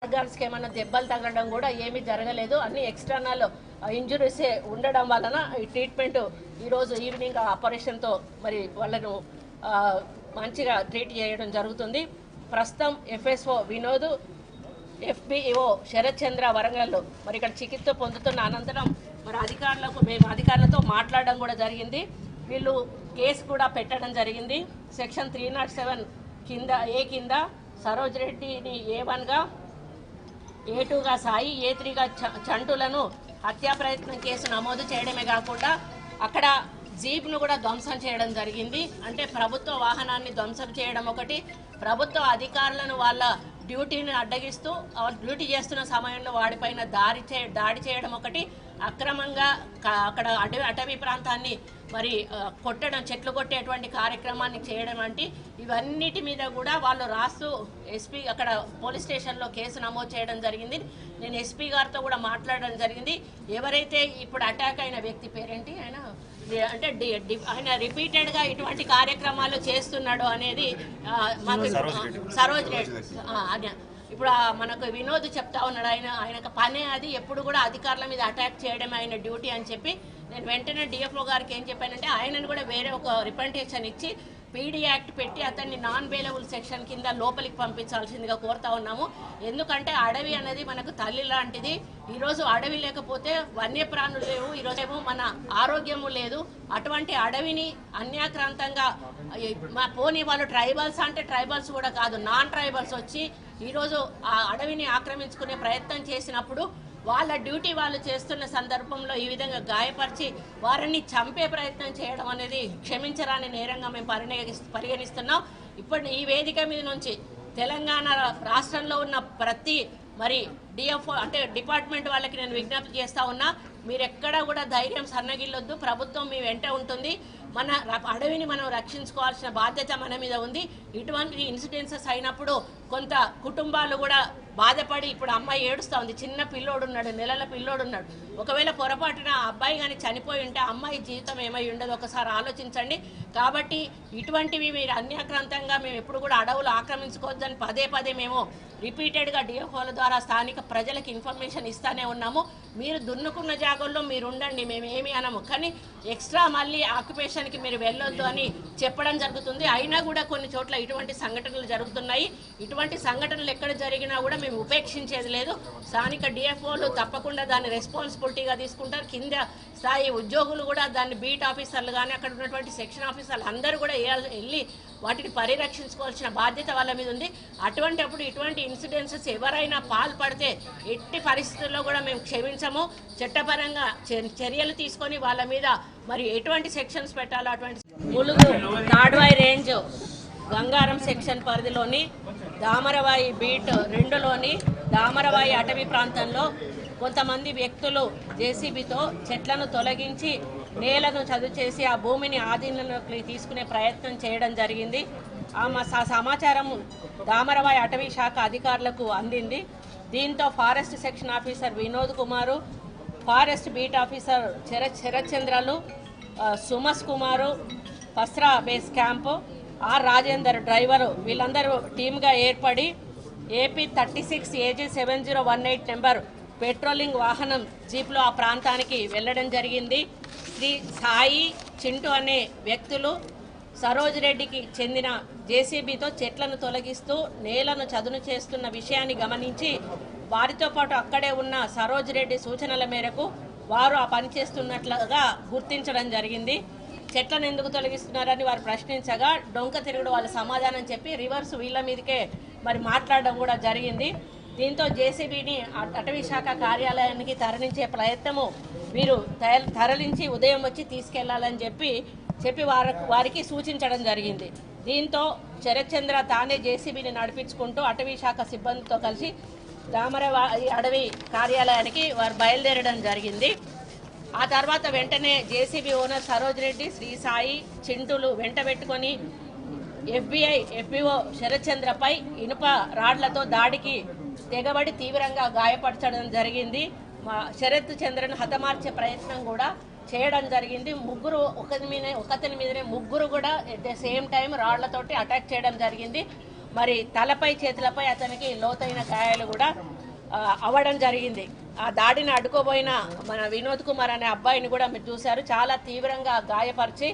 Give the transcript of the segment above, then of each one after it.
ఆర్గాన్స్కి ఏమైనా దెబ్బలు తగలడం కూడా ఏమీ జరగలేదు. అన్ని ఎక్స్టర్నల్ ఇంజురీసే ఉండడం వలన ఈ ట్రీట్మెంట్ ఈరోజు ఈవినింగ్ ఆపరేషన్తో మరి వాళ్ళను మంచిగా ట్రీట్ చేయడం జరుగుతుంది. ప్రస్తుతం ఎఫ్ఎస్ఓ వినోద్, ఎఫ్బిఓ శరత్ చంద్ర వరంగల్లో మరి ఇక్కడ చికిత్స పొందుతున్న అనంతరం మరి అధికారులతో మాట్లాడడం కూడా జరిగింది. వీళ్ళు కేసు కూడా పెట్టడం జరిగింది. సెక్షన్ 307 కింద కింద సరోజ్ రెడ్డిని A1గా, A2గా సాయి, A3గా చంటులను హత్యా ప్రయత్నం కేసు నమోదు చేయడమే కాకుండా అక్కడ జీప్ను కూడా ధ్వంసం చేయడం జరిగింది. అంటే ప్రభుత్వ వాహనాన్ని ధ్వంసం చేయడం ఒకటి, ప్రభుత్వ అధికారులను వాళ్ళ డ్యూటీని అడ్డగిస్తూ డ్యూటీ చేస్తున్న సమయంలో వాడిపైన దాడి చేయడం ఒకటి, అక్రమంగా అక్కడ అటవీ ప్రాంతాన్ని మరి కొట్టడం, చెట్లు కొట్టేటువంటి కార్యక్రమాన్ని చేయడం వంటి ఇవన్నిటి మీద కూడా వాళ్ళు రాస్తూ ఎస్పీ అక్కడ పోలీస్ స్టేషన్లో కేసు నమోదు చేయడం జరిగింది. నేను ఎస్పీ గారితో కూడా మాట్లాడడం జరిగింది. ఎవరైతే ఇప్పుడు అటాక్ అయిన వ్యక్తి పేరేంటి, అంటే ఆయన రిపీటెడ్గా ఇటువంటి కార్యక్రమాలు చేస్తున్నాడు అనేది మాకు సరోజ్ రెడ్డి ఇప్పుడు మనకు వినోద్ చెప్తా ఉన్నాడు. ఆయనకు పనే అది, ఎప్పుడు కూడా అధికారుల మీద అటాక్ చేయడం ఆయన డ్యూటీ అని చెప్పి నేను వెంటనే డిఎఫ్ఓ గారికి ఏం చెప్పానంటే ఆయనను కూడా వేరే ఒక రిప్రజెంటేషన్ ఇచ్చి పీడీ యాక్ట్ పెట్టి అతన్ని నాన్ బెయిలబుల్ సెక్షన్ కింద లోపలికి పంపించాల్సిందిగా కోరుతా ఉన్నాము. ఎందుకంటే అడవి అనేది మనకు తల్లి లాంటిది. ఈరోజు అడవి లేకపోతే వన్యప్రాణులు లేవు, ఈరోజేమో మన ఆరోగ్యము లేదు. అటువంటి అడవిని అన్యాక్రాంతంగా పోనీ వాళ్ళు ట్రైబల్స్ అంటే ట్రైబల్స్ కూడా కాదు, నాన్ ట్రైబల్స్ వచ్చి ఈరోజు ఆ అడవిని ఆక్రమించుకునే ప్రయత్నం చేసినప్పుడు వాళ్ళ డ్యూటీ వాళ్ళు చేస్తున్న సందర్భంలో ఈ విధంగా గాయపరిచి వారిని చంపే ప్రయత్నం చేయడం అనేది క్షమించరాని నేరంగా మేము పరిగణిస్తున్నాం. ఇప్పుడు ఈ వేదిక మీద నుంచి తెలంగాణ రాష్ట్రంలో ఉన్న ప్రతి మరి డిఎఫ్ఓ అంటే డిపార్ట్మెంట్ వాళ్ళకి నేను విజ్ఞప్తి చేస్తా ఉన్నా, మీరు ఎక్కడా కూడా ధైర్యం సన్నగిల్లొద్దు. ప్రభుత్వం మీ వెంట ఉంటుంది. మన అడవిని మనం రక్షించుకోవాల్సిన బాధ్యత మన మీద ఉంది. ఇటువంటి ఇన్సిడెన్సెస్ అయినప్పుడు కొంత కుటుంబాలు కూడా బాధపడి, ఇప్పుడు అమ్మాయి ఏడుస్తూ ఉంది, చిన్న పిల్లోడు ఉన్నాడు, నెలల పిల్లోడు ఉన్నాడు. ఒకవేళ పొరపాటున ఆ అబ్బాయి కానీ చనిపోయి ఉంటే అమ్మాయి జీవితం ఏమై ఉండదు, ఒకసారి ఆలోచించండి. కాబట్టి ఇటువంటివి మీరు అన్యాక్రాంతంగా మేము ఎప్పుడు కూడా అడవులు ఆక్రమించుకోవద్దని పదే పదే మేము రిపీటెడ్గా డిఎఫ్ఓల ద్వారా స్థానిక ప్రజలకు ఇన్ఫర్మేషన్ ఇస్తూనే ఉన్నాము. మీరు దున్నుకున్న జాగల్లో మీరు ఉండండి, మేము ఏమి అనము, కానీ ఎక్స్ట్రా మళ్ళీ ఆక్యుపేషన్కి మీరు వెళ్ళొద్దు అని చెప్పడం జరుగుతుంది. అయినా కూడా కొన్ని చోట్ల ఇటువంటి సంఘటనలు జరుగుతున్నాయి. ఇటువంటి సంఘటనలు ఎక్కడ జరిగినా కూడా మేము ఉపేక్షించేది లేదు. స్థానిక డిఎఫ్ఓలు తప్పకుండా దాన్ని రెస్పాన్సిబిలిటీగా తీసుకుంటారు. కింద స్థాయి ఉద్యోగులు కూడా దాన్ని బీట్ ఆఫీసర్లు కానీ అక్కడ ఉన్నటువంటి సెక్షన్ ఆఫీసర్లు అందరూ కూడా వెళ్ళి వాటిని పరిరక్షించుకోవాల్సిన బాధ్యత వాళ్ళ మీద ఉంది. అటువంటిప్పుడు ఇటువంటి ఇన్సిడెన్సెస్ ఎవరైనా పాల్పడితే ఎట్టి పరిస్థితుల్లో కూడా మేము క్షమించము. చట్టపరంగా చర్యలు తీసుకొని వాళ్ళ మీద మరి ఎటువంటి సెక్షన్స్ పెట్టాలో అటువంటి ములుగు తాడ్వాయి రేంజ్ గంగారం సెక్షన్ పరిధిలోని దామరవాయి బీట్ 2లోని దామరవాయి అటవీ ప్రాంతంలో కొంతమంది వ్యక్తులు జేసీబీతో చెట్లను తొలగించి నేలను చదువు చేసి ఆ భూమిని ఆధీనంలోకి తీసుకునే ప్రయత్నం చేయడం జరిగింది. ఆ సమాచారం దామరవాయి అటవీ శాఖ అధికారులకు అందింది. దీంతో forest section officer Vinod Kumar, forest beat officer Sarath చంద్రలు, Sumas Kumar, Pasra base camp, R Rajender driver వీళ్ళందరూ టీమ్గా ఏర్పడి AP 36 AG 7018 నెంబర్ పెట్రోలింగ్ వాహనం జీప్లో ఆ ప్రాంతానికి వెళ్ళడం జరిగింది. శ్రీ సాయి, చింటూ అనే వ్యక్తులు సరోజ్ రెడ్డికి చెందిన జేసీబీతో చెట్లను తొలగిస్తూ నేలను చదును చేస్తున్న విషయాన్ని గమనించి వారితో పాటు అక్కడే ఉన్న సరోజ్ రెడ్డి సూచనల మేరకు వారు ఆ పని చేస్తున్నట్లుగా గుర్తించడం జరిగింది. చెట్లను ఎందుకు తొలగిస్తున్నారని వారు ప్రశ్నించగా డొంక తిరుగుడు వాళ్ళు సమాధానం చెప్పి రివర్స్ వీళ్ళ మీదకే మరి మాట్లాడడం కూడా జరిగింది. దీంతో జేసీబీని అటవీ శాఖ కార్యాలయానికి తరలించే ప్రయత్నము వీరు తరలించి ఉదయం వచ్చి తీసుకెళ్లాలని చెప్పి వారికి సూచించడం జరిగింది. దీంతో శరత్ చంద్ర తానే జేసీబీని నడిపించుకుంటూ అటవీ శాఖ సిబ్బందితో కలిసి దామరవాయి అడవి కార్యాలయానికి వారు బయలుదేరడం జరిగింది. ఆ తర్వాత వెంటనే జేసీబీ ఓనర్ సరోజ్ రెడ్డి, శ్రీ సాయి, చింటూలు వెంట పెట్టుకొని ఎఫ్బిఓ శరత్ చంద్రపై ఇనుప రాడ్లతో దాడికి తెగబడి తీవ్రంగా గాయపరచడం జరిగింది. శరత్ చంద్రను హతమార్చే ప్రయత్నం కూడా చేయడం జరిగింది. ముగ్గురు ఒకతని మీదనే ముగ్గురు కూడా ఎట్ ద సేమ్ టైం రాళ్లతోటి అటాక్ చేయడం జరిగింది. మరి తలపై చేతులపై అతనికి లోతైన గాయాలు కూడా అవ్వడం జరిగింది. ఆ దాడిని అడ్డుకోబోయిన మన వినోద్ కుమార్ అనే అబ్బాయిని కూడా మీరు చూశారు, చాలా తీవ్రంగా గాయపరిచి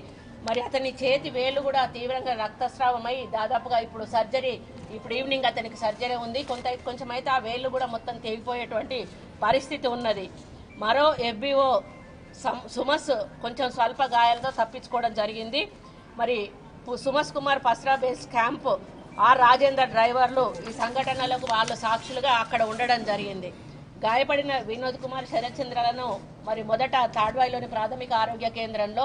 మరి అతని చేతి వేలు కూడా తీవ్రంగా రక్తస్రావమై దాదాపుగా ఇప్పుడు సర్జరీ, ఇప్పుడు ఈవినింగ్ అతనికి సర్జరీ ఉంది. కొంచెం అయితే ఆ వేళ్ళు కూడా మొత్తం తెగిపోయేటువంటి పరిస్థితి ఉన్నది. మరో ఎఫ్బిఓ సుమస్ కొంచెం స్వల్ప గాయాలతో తప్పించుకోవడం జరిగింది. మరి Sumas Kumar Pasra base camp R Rajender డ్రైవర్లు ఈ సంఘటనలకు వాళ్ళు సాక్షులుగా అక్కడ ఉండడం జరిగింది. గాయపడిన వినోద్ కుమార్ శరత్చంద్రలను మరి మొదట తాడ్వాయిలోని ప్రాథమిక ఆరోగ్య కేంద్రంలో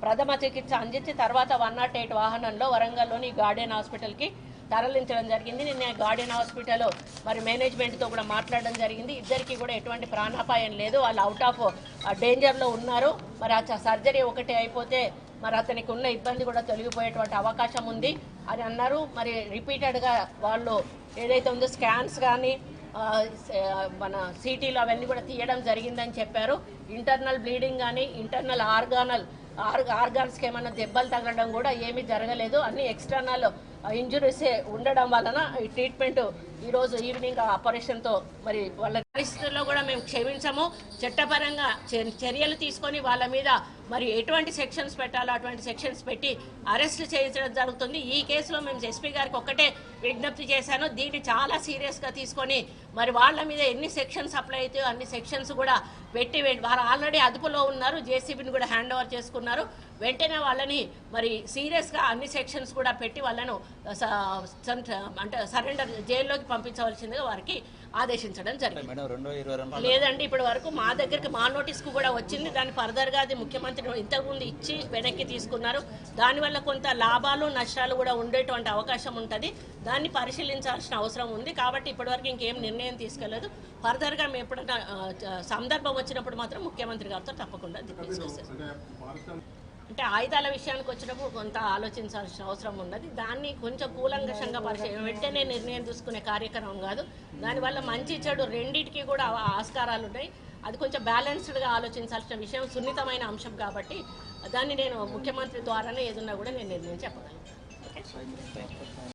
ప్రథమ చికిత్స అందించి తర్వాత 108 వాహనంలో వరంగల్లోని గార్డెన్ హాస్పిటల్కి తరలించడం జరిగింది. నిన్న గార్డెన్ హాస్పిటల్ మరి మేనేజ్మెంట్తో కూడా మాట్లాడడం జరిగింది. ఇద్దరికి కూడా ఎటువంటి ప్రాణాపాయం లేదు, వాళ్ళు అవుట్ ఆఫ్ డేంజర్లో ఉన్నారు. మరి ఆ సర్జరీ ఒకటి అయిపోతే మరి అతనికి ఉన్న ఇబ్బంది కూడా తొలగిపోయేటువంటి అవకాశం ఉంది అని అన్నారు. మరి రిపీటెడ్గా వాళ్ళు ఏదైతే ఉందో స్కాన్స్ కానీ మన సిటీలో అవన్నీ కూడా తీయడం జరిగిందని చెప్పారు. ఇంటర్నల్ బ్లీడింగ్ కానీ ఇంటర్నల్ ఆర్గాన్స్కి ఏమైనా దెబ్బలు తగలడం కూడా ఏమీ జరగలేదు. అన్ని ఎక్స్టర్నల్ ఇంజురీస్ ఉండడం వలన ఈ ట్రీట్మెంట్ ఈరోజు ఈవినింగ్ ఆపరేషన్తో మరి వాళ్ళ పరిస్థితుల్లో కూడా మేము క్షమించము. చట్టపరంగా చర్యలు తీసుకొని వాళ్ళ మీద మరి ఎటువంటి సెక్షన్స్ పెట్టాలో అటువంటి సెక్షన్స్ పెట్టి అరెస్ట్ చేయించడం జరుగుతుంది. ఈ కేసులో మేము ఎస్పీ గారికి ఒక్కటే విజ్ఞప్తి చేశాను, దీన్ని చాలా సీరియస్గా తీసుకొని మరి వాళ్ళ మీద ఎన్ని సెక్షన్స్ అప్లై అవుతాయో అన్ని సెక్షన్స్ కూడా పెట్టి వారు ఆల్రెడీ అదుపులో ఉన్నారు, జేసీబీని కూడా హ్యాండ్ ఓవర్ చేసుకున్నారు. వెంటనే వాళ్ళని మరి సీరియస్గా అన్ని సెక్షన్స్ కూడా పెట్టి వాళ్ళను అంటే సరెండర్ జైల్లోకి పంపించవలసిందిగా వారికి ఆదేశించడం జరిగింది. లేదండి, ఇప్పటి వరకు మా దగ్గరికి మా నోటీస్కు కూడా వచ్చింది. దాని ఫర్దర్గా అది ముఖ్యమంత్రి ఇంతకుముందు ఇచ్చి వెనక్కి తీసుకున్నారు. దానివల్ల కొంత లాభాలు నష్టాలు కూడా ఉండేటువంటి అవకాశం ఉంటుంది, దాన్ని పరిశీలించాల్సిన అవసరం ఉంది. కాబట్టి ఇప్పటివరకు ఇంకేం నిర్ణయం తీసుకెళ్లేదు. ఫర్దర్గా మేము ఎప్పుడైనా సందర్భం వచ్చినప్పుడు మాత్రం ముఖ్యమంత్రి గారితో తప్పకుండా డిస్కస్ చేస్తాం. అంటే ఆయుధాల విషయానికి వచ్చినప్పుడు కొంత ఆలోచించాల్సిన అవసరం ఉన్నది. దాన్ని కొంచెం కూలంకషంగా వెంటనే నిర్ణయం తీసుకునే కార్యక్రమం కాదు. దానివల్ల మంచి చెడు రెండింటికి కూడా ఆస్కారాలు ఉన్నాయి. అది కొంచెం బ్యాలెన్స్డ్గా ఆలోచించాల్సిన విషయం, సున్నితమైన అంశం కాబట్టి దాన్ని నేను ముఖ్యమంత్రి ద్వారానే ఏదన్నా కూడా నేను నిర్ణయం చెప్పగలను.